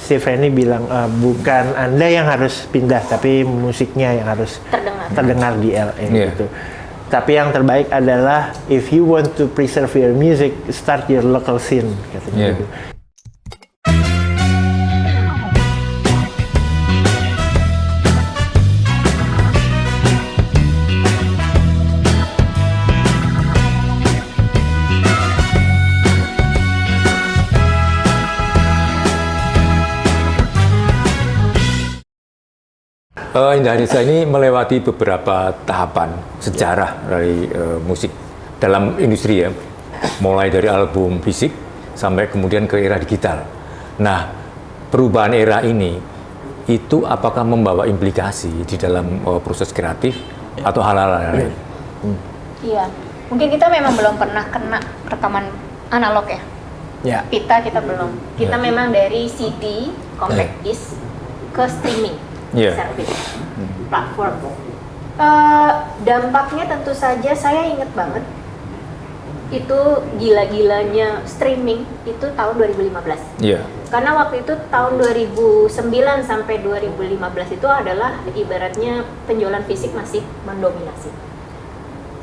Steve Rennie bilang bukan Anda yang harus pindah, tapi musiknya yang harus terdengar di LA gitu. Tapi yang terbaik adalah if you want to preserve your music, start your local scene katanya gitu. Indahanisa ini melewati beberapa tahapan sejarah dari musik dalam industri ya, mulai dari album fisik sampai kemudian ke era digital. Nah, perubahan era ini itu apakah membawa implikasi di dalam proses kreatif atau hal-hal lain? Iya, mungkin kita memang belum pernah kena rekaman analog ya. Ya. Kita belum. Kita memang dari CD, compact disc ke streaming. Service platform. Dampaknya tentu saja saya ingat banget itu gila-gilanya streaming itu tahun 2015. Karena waktu itu tahun 2009 sampai 2015 itu adalah ibaratnya penjualan fisik masih mendominasi.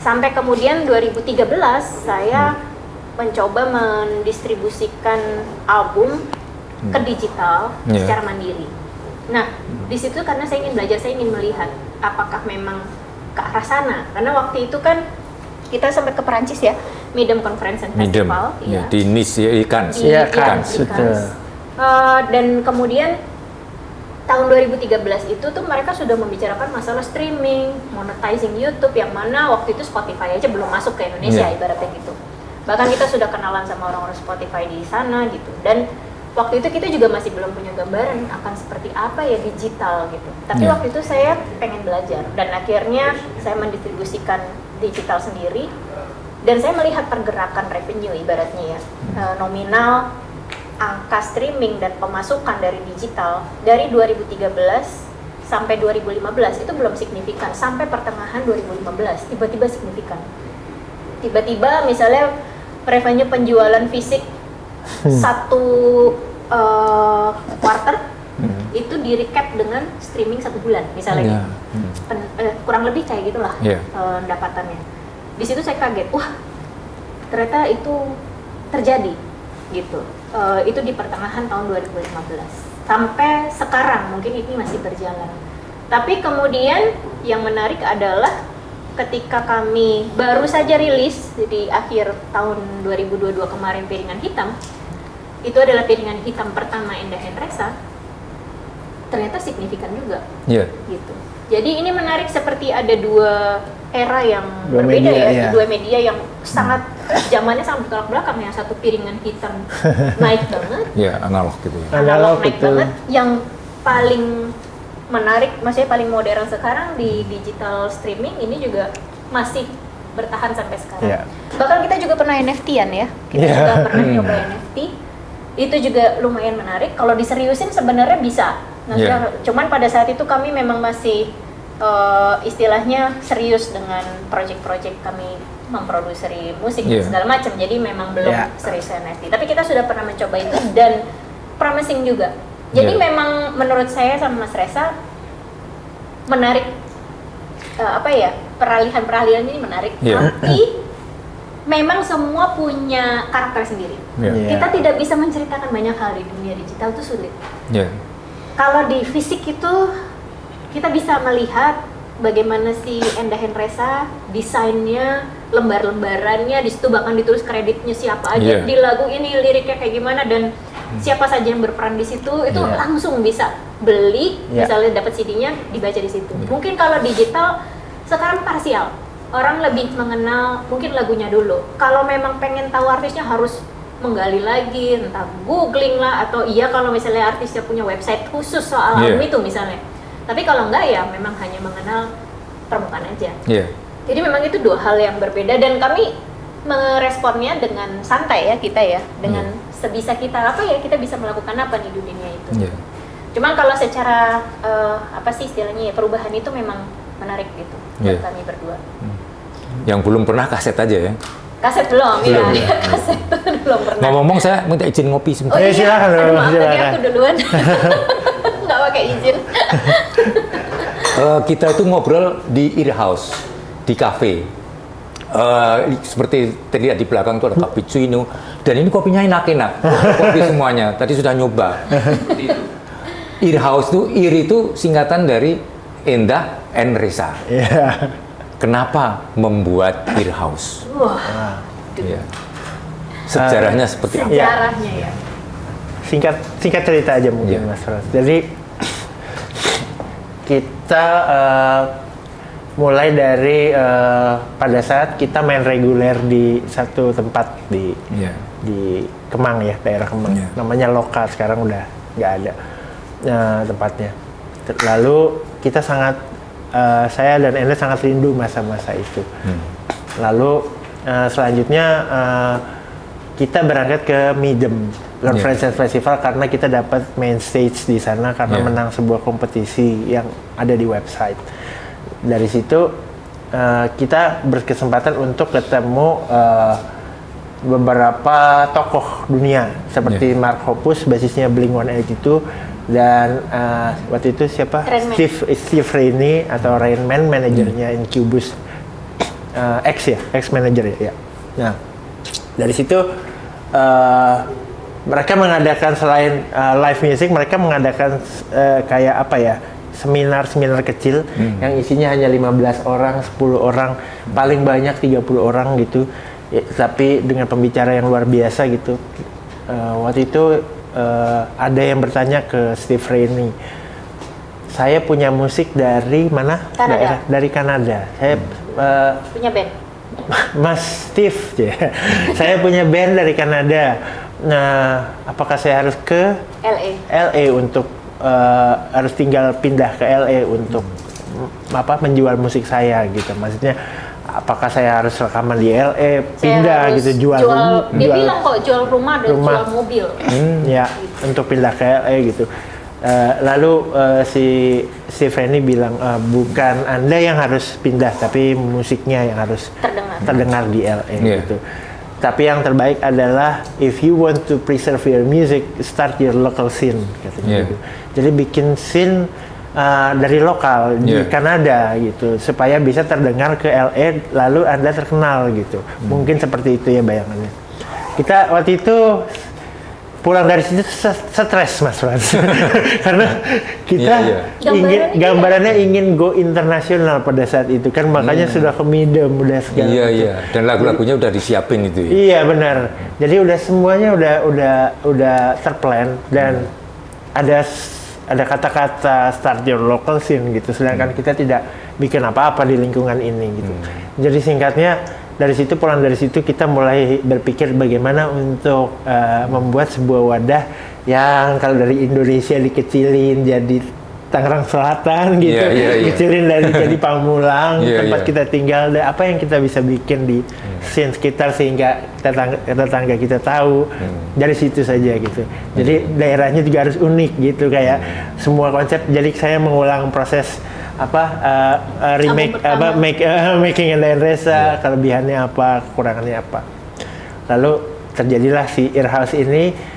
Sampai kemudian 2013 saya mencoba mendistribusikan album ke digital secara mandiri. Nah, di situ karena saya ingin belajar, saya ingin melihat apakah memang ke arah sana. Karena waktu itu kan kita sampai ke Perancis ya, Midem Conference and Festival. Ya, di Nice ya, Cannes. Dan kemudian tahun 2013 itu tuh mereka sudah membicarakan masalah streaming, monetizing YouTube, yang mana waktu itu Spotify aja belum masuk ke Indonesia ibaratnya gitu. Bahkan kita sudah kenalan sama orang-orang Spotify di sana gitu. Dan waktu itu kita juga masih belum punya gambaran akan seperti apa ya digital gitu. Tapi waktu itu saya pengen belajar dan akhirnya saya mendistribusikan digital sendiri dan saya melihat pergerakan revenue ibaratnya ya, nominal angka streaming dan pemasukan dari digital dari 2013 sampai 2015 itu belum signifikan, sampai pertengahan 2015 tiba-tiba signifikan. Tiba-tiba misalnya revenue penjualan fisik satu quarter itu di recap dengan streaming 1 bulan misalnya kurang lebih kayak gitulah pendapatannya. Di situ saya kaget, wah ternyata itu terjadi gitu. Itu di pertengahan tahun 2015 sampai sekarang mungkin ini masih berjalan. Tapi kemudian yang menarik adalah ketika kami baru saja rilis di akhir tahun 2022 kemarin Piringan Hitam, itu adalah piringan hitam pertama Endahenresa, ternyata signifikan juga gitu. Jadi ini menarik, seperti ada dua era yang berbeda dua media yang sangat zamannya sangat bertolak belakang. Yang satu piringan hitam naik banget, analog gitu ya. Analog naik banget. Yang paling menarik, maksudnya paling modern sekarang di digital streaming ini juga masih bertahan sampai sekarang. Bahkan kita juga pernah NFT-an ya, kita juga pernah nyoba NFT. Itu juga lumayan menarik. Kalau diseriusin sebenarnya bisa. Cuman pada saat itu kami memang masih istilahnya serius dengan project-project kami memproduksi musik segala macam. Jadi memang belum serius NFT. Tapi kita sudah pernah mencoba itu dan promising juga. Jadi memang menurut saya sama Mas Reza menarik, peralihan ini menarik. Tapi memang semua punya karakter sendiri. Kita tidak bisa menceritakan banyak hal di dunia digital, itu sulit. Kalau di fisik itu kita bisa melihat bagaimana si Endahenresa, desainnya, lembar-lembarannya, di situ bahkan ditulis kreditnya siapa aja di lagu ini, liriknya kayak gimana, dan siapa saja yang berperan di situ, itu langsung bisa beli, misalnya dapat CD-nya, dibaca di situ. Mungkin kalau digital sekarang parsial. Orang lebih mengenal mungkin lagunya dulu. Kalau memang pengen tahu artisnya harus menggali lagi, entah googling lah, atau kalau misalnya artisnya punya website khusus soal album itu misalnya. Tapi kalau enggak ya memang hanya mengenal permukaan aja. Jadi memang itu dua hal yang berbeda dan kami meresponnya dengan santai ya kita ya, dengan sebisa kita kita bisa melakukan apa di dunia itu. Cuman kalau secara istilahnya perubahan itu memang menarik gitu buat kami berdua. Yang belum pernah kaset aja ya. Kaset belum, Belum, ya. ya. Kaset belum pernah. Ngomong-ngomong, saya minta izin ngopi sebentar. Oh iya, silakan aduh, dong, maaf tadi silakan. aku duluan. Nggak pakai izin. Kita itu ngobrol di Ear House, di kafe. Seperti tadi di belakang itu ada cappuccino, dan ini kopinya enak-enak. Kopi semuanya, tadi sudah nyoba. Ear House itu, Ear itu singkatan dari Endah and Reza. Iya. Kenapa membuat Ear House? Wah, Ya. Sejarahnya seperti apa? sejarahnya ya. Singkat cerita aja mungkin Iya. Mas Ros. Jadi kita mulai dari pada saat kita main reguler di satu tempat di Kemang ya, daerah Kemang. Iya. Namanya Loka, sekarang udah nggak ada tempatnya. Lalu kita saya dan Enda sangat rindu masa-masa itu. Lalu selanjutnya kita berangkat ke Midem Lord Francis Festival karena kita dapat main stage di sana karena menang sebuah kompetisi yang ada di website. Dari situ kita berkesempatan untuk ketemu beberapa tokoh dunia seperti Mark Hoppus, basisnya Blink-182, dan waktu itu siapa? Steve Rainey atau Rain Man, manajernya Incubus, ex manager ya. Nah, dari situ mereka mengadakan selain live music, mereka mengadakan kayak apa ya? Seminar kecil yang isinya hanya 15 orang, 10 orang, paling banyak 30 orang gitu. Ya, tapi dengan pembicara yang luar biasa gitu. Waktu itu ada yang bertanya ke Steve Rainey, saya punya musik dari mana? Kanada. Dari Kanada. Saya Punya band. Mas Steve, saya punya band dari Kanada. Nah, apakah saya harus ke LA untuk harus tinggal pindah ke LA untuk menjual musik saya gitu? Maksudnya, apakah saya harus rekaman di LA, pindah gitu, jual dia bilang kok jual rumah dan jual mobil. Ya, untuk pindah ke LA gitu. Lalu si Steve bilang, bukan Anda yang harus pindah, tapi musiknya yang harus terdengar di LA gitu. Tapi yang terbaik adalah if you want to preserve your music, start your local scene katanya gitu. Jadi bikin scene dari lokal di Kanada gitu, supaya bisa terdengar ke LA, lalu Anda terkenal gitu. Mungkin seperti itu ya bayangannya. Kita waktu itu pulang dari situ stres Mas Frans. Karena kita gambarannya ingin go internasional pada saat itu kan, makanya sudah ke Midem, udah segala dan lagu-lagunya udah disiapin itu ya. Iya benar, jadi udah semuanya udah terplan dan ada kata-kata start your local scene gitu, sedangkan kita tidak bikin apa-apa di lingkungan ini gitu. Jadi singkatnya, pulang dari situ kita mulai berpikir bagaimana untuk membuat sebuah wadah yang kalau dari Indonesia dikecilin jadi Tangerang Selatan gitu, kecilin dari jadi Pamulang, tempat kita tinggal, dan apa yang kita bisa bikin di scene sekitar sehingga tetangga kita tahu. Dari situ saja gitu. Jadi daerahnya juga harus unik gitu, kayak semua konsep. Jadi saya mengulang proses remake making and Reza, kelebihannya apa, kekurangannya apa. Lalu terjadilah si Ear House ini,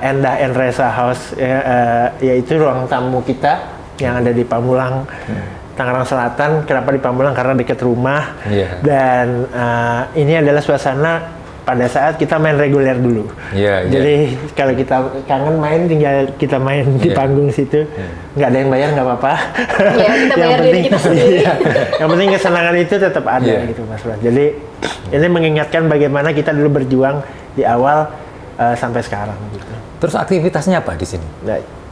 Endah and Reza House, yaitu ruang tamu kita yang ada di Pamulang, Tangerang Selatan. Kenapa di Pamulang? Karena dekat rumah. Dan ini adalah suasana pada saat kita main reguler dulu. Jadi kalau kita kangen main, tinggal kita main di panggung situ. Nggak ada yang bayar, nggak apa-apa. Kita bayar diri kita sendiri. Yang penting kesenangan itu tetap ada gitu Mas Bro. Jadi ini mengingatkan bagaimana kita dulu berjuang di awal sampai sekarang gitu. Terus aktivitasnya apa di sini?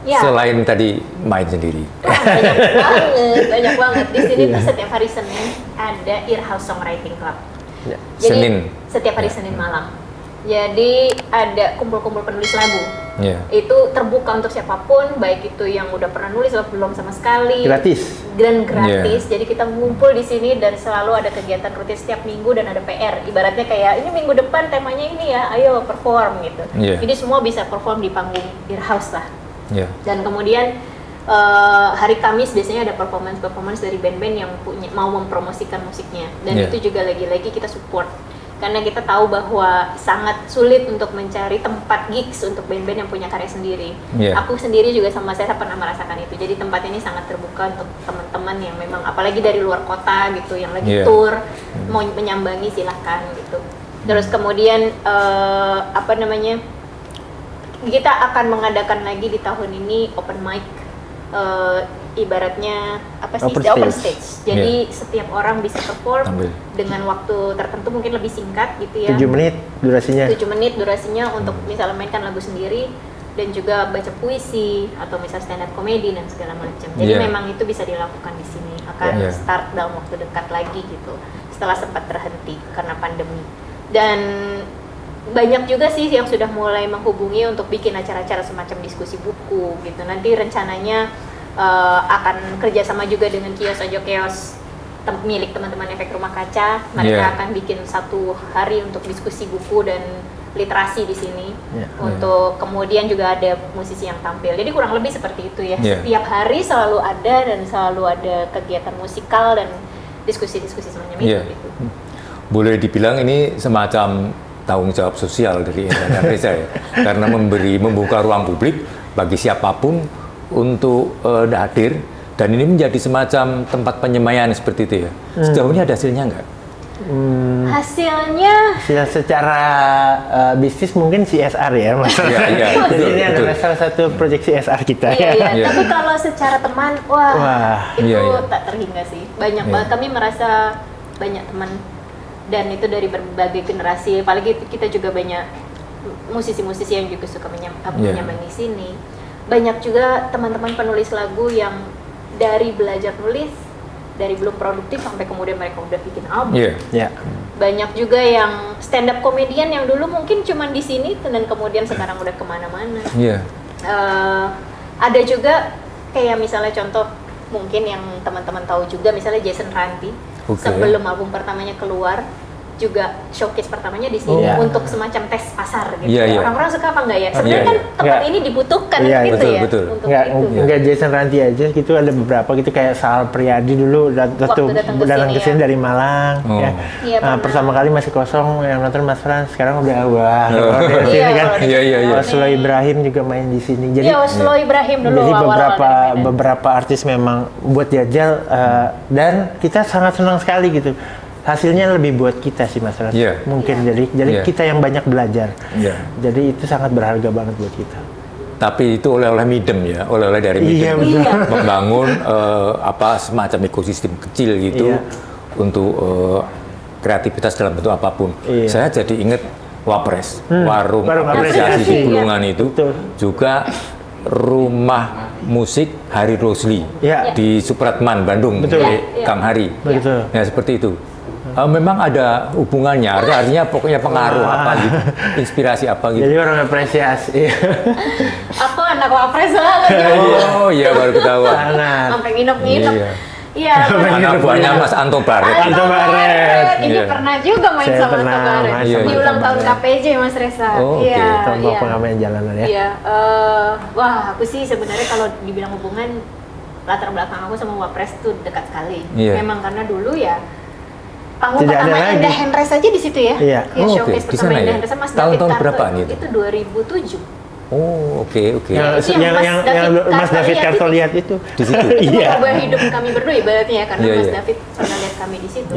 Selain tadi main sendiri. Banyak banget. Di sini tuh setiap hari Senin ada Ear House Songwriting Club. Jadi setiap hari Senin malam. Jadi ada kumpul-kumpul penulis lagu. Itu terbuka untuk siapapun, baik itu yang udah pernah nulis atau belum sama sekali. Gratis. Dan gratis. Jadi kita ngumpul di sini dan selalu ada kegiatan rutin setiap minggu dan ada PR. Ibaratnya kayak ini minggu depan temanya ini ya, ayo perform gitu. Jadi semua bisa perform di panggung Ear House lah. Dan kemudian hari Kamis biasanya ada performance dari band-band yang mau mempromosikan musiknya, dan itu juga lagi-lagi kita support. Karena kita tahu bahwa sangat sulit untuk mencari tempat gigs untuk band-band yang punya karya sendiri. Aku sendiri juga sama saya pernah merasakan itu. Jadi tempat ini sangat terbuka untuk teman-teman yang memang apalagi dari luar kota gitu, yang lagi tour, mau menyambangi silahkan gitu. Terus kemudian kita akan mengadakan lagi di tahun ini open mic. Ibaratnya open stage. Jadi setiap orang bisa perform dengan waktu tertentu, mungkin lebih singkat gitu ya. 7 menit durasinya untuk misalnya mainkan lagu sendiri dan juga baca puisi atau misalnya stand up comedy dan segala macam. Jadi memang itu bisa dilakukan di sini. Akan start dalam waktu dekat lagi gitu. Setelah sempat terhenti karena pandemi. Dan banyak juga sih yang sudah mulai menghubungi untuk bikin acara-acara semacam diskusi buku gitu. Nanti rencananya akan kerjasama juga dengan kios milik teman-teman Efek Rumah Kaca. Mereka akan bikin 1 hari untuk diskusi buku dan literasi di sini. Untuk kemudian juga ada musisi yang tampil. Jadi kurang lebih seperti itu ya. Setiap hari selalu ada dan selalu ada kegiatan musikal dan diskusi-diskusi semacam itu. Gitu. Boleh dibilang ini semacam tanggung jawab sosial dari Indra dan Reza ya. Karena membuka ruang publik bagi siapapun untuk hadir, dan ini menjadi semacam tempat penyemaian seperti itu ya. Sejauh ini ada hasilnya nggak? Hasilnya secara bisnis mungkin CSR ya, Mas. Jadi ini adalah salah satu proyek CSR kita. Tapi kalau secara teman, tak terhingga sih. Banyak banget, kami merasa banyak teman dan itu dari berbagai generasi. Apalagi kita juga banyak musisi-musisi yang juga suka menyambangi sini. Banyak juga teman-teman penulis lagu yang dari belajar nulis, dari belum produktif sampai kemudian mereka udah bikin album. Banyak juga yang stand up comedian yang dulu mungkin cuma di sini dan kemudian sekarang udah kemana-mana. Ada juga kayak misalnya contoh mungkin yang teman-teman tahu juga, misalnya Jason Ranti. Sebelum album pertamanya keluar juga showcase pertamanya di sini untuk semacam tes pasar gitu. Orang-orang suka apa enggak ya? Sebenarnya kan tempat ini dibutuhkan gitu betul. Untuk enggak Jason Ranti aja gitu, ada beberapa gitu kayak Sal Priadi dulu datang ke sini dari Malang pertama kali masih kosong, yang nonton Mas Frans, sekarang udah di sini kan. Oslo Ibrahim juga main di sini. Jadi Oslo Ibrahim dulu jadi beberapa artis memang buat jajal dan kita sangat senang sekali gitu. Hasilnya lebih buat kita sih Mas Ras. Mungkin jadi kita yang banyak belajar. Jadi itu sangat berharga banget buat kita. Tapi itu oleh-oleh Midem ya, oleh-oleh dari Midem. Membangun semacam ekosistem kecil gitu untuk kreativitas dalam bentuk apapun. Saya jadi ingat Wapres, warung apresiasi di Bulungan itu. Juga rumah musik Hari Rosli di Supratman, Bandung, Kang Hari. Ya seperti itu. Memang ada hubungannya, artinya pokoknya pengaruh apa gitu, inspirasi apa gitu. Jadi orang apresiasi. Aku anak Wapres lah. Oh iya, baru ketahuan. Sampai nginep-nginep. Iya. Anak buahnya Mas Anto Baret. Ini pernah juga main sama Anto Baret. Di ulang tahun KPJ Mas Reza. Tombak pengamen jalanan ya. Wah, aku sih sebenarnya kalau dibilang hubungan latar belakang aku sama Wapres tuh dekat sekali. Memang karena dulu ya panggung pertama Indah Hendres aja di situ ya. Showcase pertama Indah Hendres Mas David tahun Karto. Berapa Itu 2007. Oke. Yang Mas David Karto lihat itu di situ. Mengubah hidup kami berdua ibaratnya ya, karena Mas David pernah lihat kami di situ.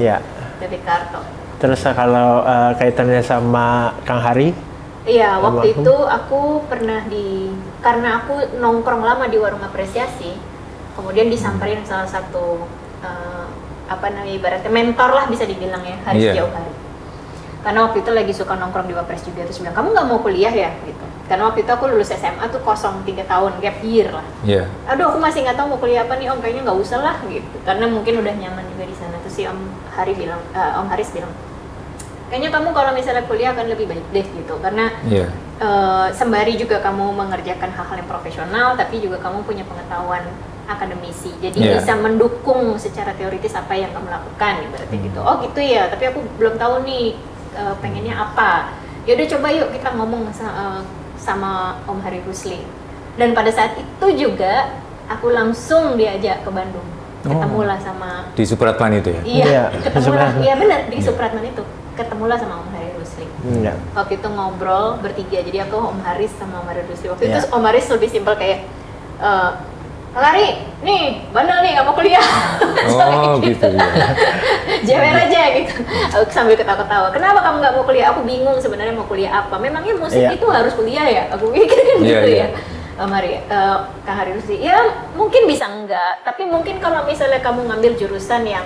David Karto. Terus kalau kaitannya sama Kang Hari? Iya, waktu itu aku pernah karena aku nongkrong lama di warung apresiasi, kemudian disamperin salah satu ibaratnya mentor lah bisa dibilang ya, Haris Jauh Hari. Karena waktu itu lagi suka nongkrong di Wapres juga, terus bilang, kamu nggak mau kuliah ya? Gitu. Karena waktu itu aku lulus SMA tuh kosong 3 tahun, gap year lah. Aduh, aku masih nggak tahu mau kuliah apa nih Om, kayaknya nggak usah lah gitu. Karena mungkin udah nyaman juga di sana. Terus si Om Haris bilang, kayaknya kamu kalau misalnya kuliah akan lebih baik deh gitu. Karena sembari juga kamu mengerjakan hal-hal yang profesional, tapi juga kamu punya pengetahuan akademisi, jadi bisa mendukung secara teoritis apa yang kamu lakukan, ibaratnya gitu. Oh gitu ya, tapi aku belum tahu nih pengennya apa. Ya udah coba yuk kita ngomong sama Om Hari Rusli. Dan pada saat itu juga aku langsung diajak ke Bandung, ketemulah sama di Supratman itu ya. Ketemulah, iya benar di Supratman itu. ketemulah sama Om Hari Rusli. Waktu itu ngobrol bertiga, jadi aku Om Haris sama Om Hari Rusli. Waktu itu Om Haris lebih simpel kayak, Lari, nih, bandel nih, gak mau kuliah. Oh gitu ya. Jewer aja gitu. Aku sambil ketawa-ketawa. Kenapa kamu gak mau kuliah? Aku bingung sebenarnya mau kuliah apa. Memangnya musik itu harus kuliah ya? Aku pikir kan gitu ya. Kang Hari Rusli, ya mungkin bisa enggak. Tapi mungkin kalau misalnya kamu ngambil jurusan yang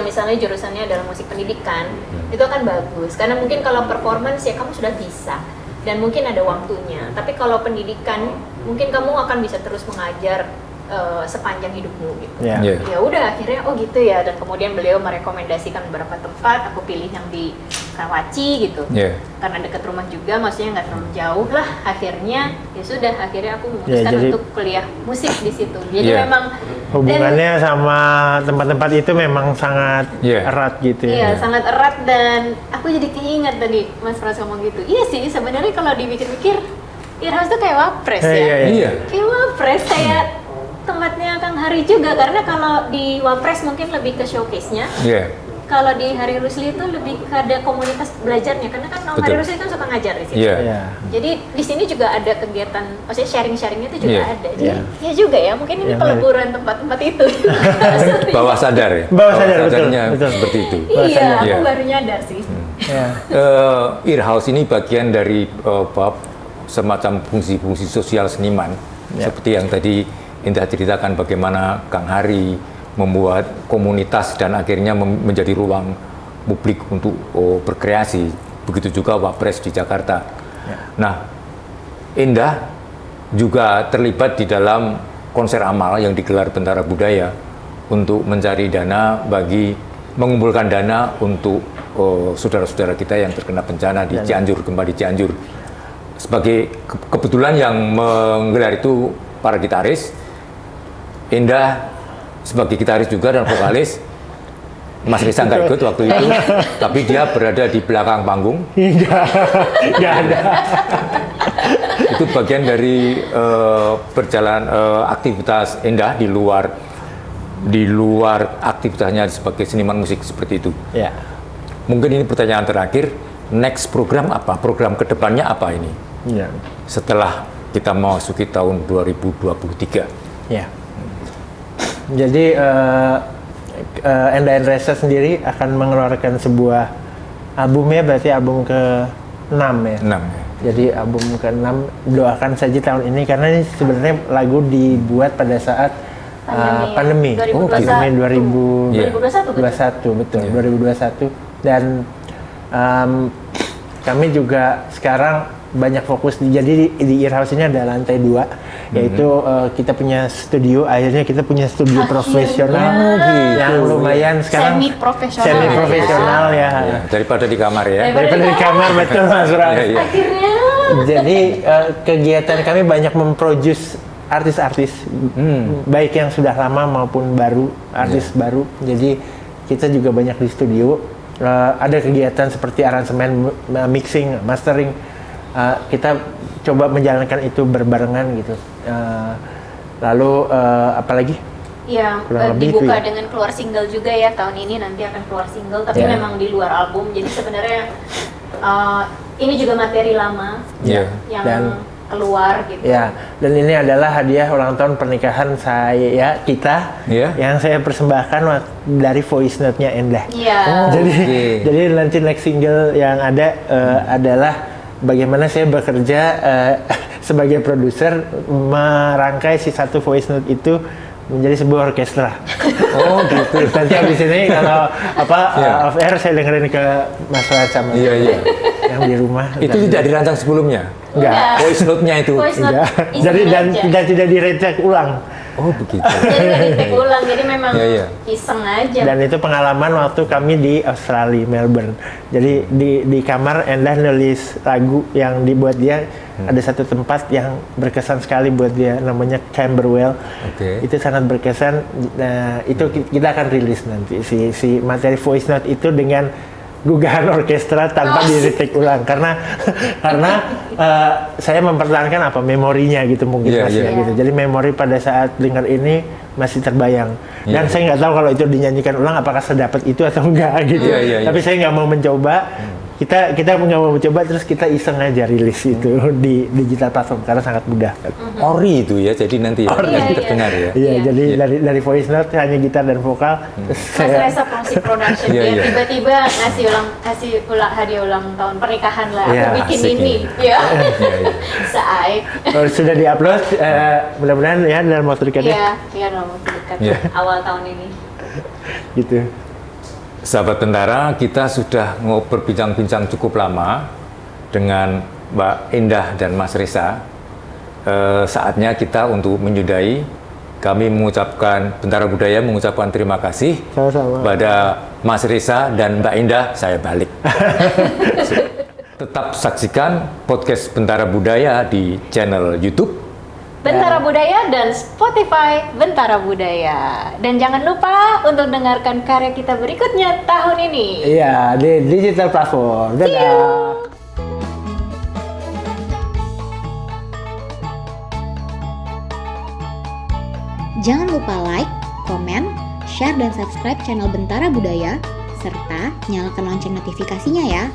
misalnya jurusannya adalah musik pendidikan, itu akan bagus. Karena mungkin kalau performance ya kamu sudah bisa. Dan mungkin ada waktunya. Tapi kalau pendidikan, mungkin kamu akan bisa terus mengajar sepanjang hidupmu gitu. Ya udah akhirnya gitu ya. Dan kemudian beliau merekomendasikan beberapa tempat. Aku pilih yang di Karawaci gitu. Karena dekat rumah juga, maksudnya nggak terlalu jauh lah. Akhirnya ya sudah. Akhirnya aku memutuskan untuk kuliah musik di situ. Jadi memang hubungannya sama tempat-tempat itu memang sangat erat gitu ya. Iya, sangat erat. Dan aku jadi keinget tadi Mas Pras ngomong gitu. Iya sih, sebenarnya kalau dipikir-pikir, Earhouse tuh kayak Wapres ya. Iya. Kayak Wapres, kayak tempatnya Kang Hari juga. Karena kalau di Wapres mungkin lebih ke showcase-nya. Kalau di Hari Rusli itu lebih ada komunitas belajarnya, karena kan Hari Rusli kan suka ngajar di sini. Jadi di sini juga ada kegiatan, maksudnya sharing-sharingnya itu juga ada. Jadi ya juga ya, mungkin ini peleburan tempat-tempat itu. Bawah sadar ya. Bawah sadar, betul. Seperti itu. Iya, aku baru nyadar sih. Earhouse ini bagian dari semacam fungsi-fungsi sosial seniman, seperti yang tadi Indah ceritakan bagaimana Kang Hari membuat komunitas dan akhirnya menjadi ruang publik untuk berkreasi. Begitu juga Wapres di Jakarta. Nah, Indah juga terlibat di dalam konser amal yang digelar Bentara Budaya untuk mencari dana mengumpulkan dana untuk saudara-saudara kita yang terkena bencana di Cianjur, gempa di Cianjur. Sebagai kebetulan yang menggelar itu para gitaris, Indah sebagai gitaris juga dan vokalis. Mas Risa nggak ikut waktu itu, tapi dia berada di belakang panggung. Nggak ada. Itu bagian dari aktivitas Indah di luar aktivitasnya sebagai seniman musik seperti itu. Mungkin ini pertanyaan terakhir. Next program apa? Program kedepannya apa ini? Setelah kita memasuki tahun 2023. Jadi Endah and Reza sendiri akan mengeluarkan sebuah albumnya, berarti album ke-6 ya. 6. Jadi album ke-6, doakan saja tahun ini, karena ini sebenarnya lagu dibuat pada saat pandemi. 2021 betul. 2021. Dan kami juga sekarang banyak fokus jadi di Earhouse ini ada lantai 2, yaitu kita punya studio. Akhirnya kita punya studio profesional yang lumayan sekarang semi profesional ya. Daripada di kamar ya. Daripada di kamar, betul Mas Ras. Akhirnya. Jadi kegiatan kami banyak memproduce artis-artis, baik yang sudah lama maupun baru, artis baru. Jadi kita juga banyak di studio. Ada kegiatan seperti aransemen, mixing, mastering. Kita coba menjalankan itu berbarengan gitu. Lalu apalagi? Ya, dibuka dengan keluar single juga ya, tahun ini nanti akan keluar single, tapi memang di luar album. Jadi sebenarnya ini juga materi lama yang keluar gitu. Dan ini adalah hadiah ulang tahun pernikahan kita yang saya persembahkan dari voice note-nya Endah. Jadi nanti next single yang ada adalah bagaimana saya bekerja sebagai produser merangkai si satu voice note itu menjadi sebuah orkestra. Oh gitu. Nanti abis ini kalau off air saya dengerin ke Mas Ras sama yang di rumah. Itu tidak dirancang sebelumnya? Enggak. Voice note-nya itu? Enggak. Jadi dan tidak direcek ulang. Oh begitu. Jadi di ulang, jadi memang iseng aja. Dan itu pengalaman waktu kami di Australia, Melbourne. Jadi di kamar Endah nulis lagu yang dibuat dia. Ada satu tempat yang berkesan sekali buat dia, namanya Camberwell. Itu sangat berkesan. Nah, itu kita akan rilis nanti si materi voice note itu dengan gugahan orkestra tanpa di-retake ulang, karena saya mempertahankan memorinya gitu mungkin gitu. Jadi memori pada saat dengar ini masih terbayang. Dan saya nggak tahu kalau itu dinyanyikan ulang apakah sedapat itu atau enggak gitu. Tapi saya nggak mau mencoba. Kita nggak mau mencoba, terus kita iseng aja rilis itu di digital platform karena sangat mudah. Ori itu ya, jadi nanti terdengar ya. Iya, jadi dari voice note hanya gitar dan vokal. Mas Reza Musik Production tiba-tiba ngasih hadiah ulang tahun pernikahan lah, aku bikin ini. Saik. Sudah diupload, mudah-mudahan ya dalam waktu dekat ya. Iya, dalam waktu dekat. Awal tahun ini. Gitu. Sahabat Tentara, kita sudah berbincang-bincang cukup lama dengan Mbak Indah dan Mas Reza. Saatnya kita untuk menyudahi. Kami mengucapkan, Bentara Budaya mengucapkan terima kasih pada Mas Reza dan Mbak Indah, saya balik. Tetap saksikan podcast Bentara Budaya di channel YouTube Bentara Budaya dan Spotify Bentara Budaya. Dan jangan lupa untuk dengarkan karya kita berikutnya tahun ini. Iya, di digital platform. Dadah. Jangan lupa like, komen, share, dan subscribe channel Bentara Budaya, serta nyalakan lonceng notifikasinya ya.